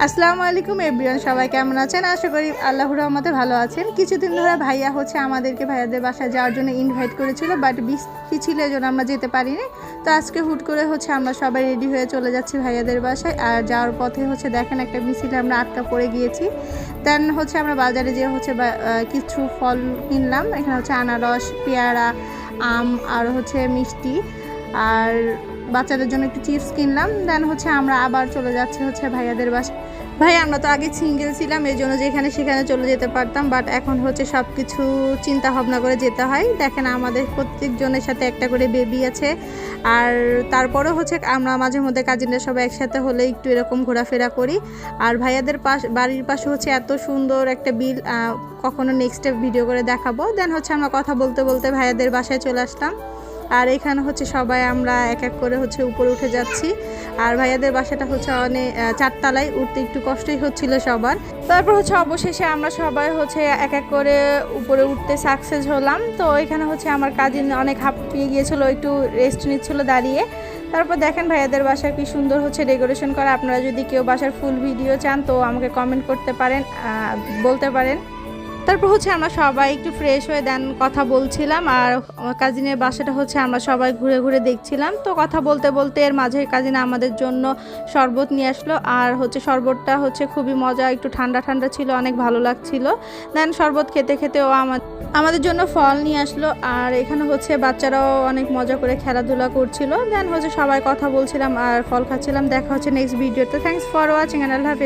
আসসালামু আলাইকুম এভরিওয়ান, সবাই কেমন আছেন? আশা করি আল্লাহর রহমতে ভালো আছেন। কিছুদিন ধরে ভাইয়া আমাদেরকে ভাইয়াদের বাসায় যাওয়ার জন্য ইনভাইট করেছিল, বাট বৃষ্টি ছিল এই জন্য আমরা যেতে পারিনি। তো আজকে হুট করে আমরা সবাই রেডি হয়ে চলে যাচ্ছি ভাইয়াদের বাসায়। আর যাওয়ার পথে দেখেন একটা মিছিলে আমরা আটকা পড়ে গিয়েছি। দেন আমরা বাজারে যেয়ে কিছু ফল কিনলাম। এখানে আনারস, পেয়ারা, আম আর মিষ্টি, আর বাচ্চাদের জন্য একটু চিপস কিনলাম। দেন আমরা আবার চলে যাচ্ছি ভাইয়াদের বাসায়। ভাই আমরা তো আগে সিঙ্গেল ছিলাম, এই জন্য যেখানে সেখানে চলে যেতে পারতাম, বাট এখন সব কিছু চিন্তা ভাবনা করে যেতে হয়। দেখেন আমাদের প্রত্যেকজনের সাথে একটা করে বেবি আছে। আর তারপরেও আমরা মাঝে মধ্যে কাজিনরা সবাই একসাথে হলে একটু এরকম ঘোরাফেরা করি। আর ভাইয়াদের বাড়ির পাশে এত সুন্দর একটা বিল, কখনো নেক্সট ভিডিও করে দেখাবো। দেন আমরা কথা বলতে বলতে ভাইয়াদের বাসায় চলে আসলাম। আর এখানে সবাই আমরা এক এক করে উপরে উঠে যাচ্ছি। আর ভাইয়াদের বাসাটা অনেক চারতলায়, উঠতে একটু কষ্টই হচ্ছিল সবার। তারপর অবশেষে আমরা সবাই এক এক করে উপরে উঠতে সাকসেস হলাম। তো এখানে আমার কাজিন অনেক হাঁপিয়ে গিয়েছিল, একটু রেস্ট নিচ্ছিল দাঁড়িয়ে। তারপর দেখেন ভাইয়াদের বাসা কি সুন্দর ডেকোরেশন করা। আপনারা যদি কেউ বাসার ফুল ভিডিও চান তো আমাকে কমেন্ট করতে পারেন, বলতে পারেন। তারপর আমরা সবাই একটু ফ্রেশ হয়ে দেন কথা বলছিলাম। আর কাজিনের বাসাটা আমরা সবাই ঘুরে ঘুরে দেখছিলাম। তো কথা বলতে বলতে এর মাঝে কাজিন আমাদের জন্য শরবত নিয়ে আসলো। আর শরবতটা খুবই মজা, একটু ঠান্ডা ঠান্ডা ছিল, অনেক ভালো লাগছিল। দেন শরবত খেতে খেতে ও আমাদের জন্য ফল নিয়ে আসলো। আর এখানে বাচ্চারাও অনেক মজা করে খেলাধুলা করছিল। দেন সবাই কথা বলছিলাম আর ফল খাচ্ছিলাম। দেখা নেক্সট ভিডিওতে। থ্যাংকস ফর ওয়াচিং, আল্লাহ হাফেজ।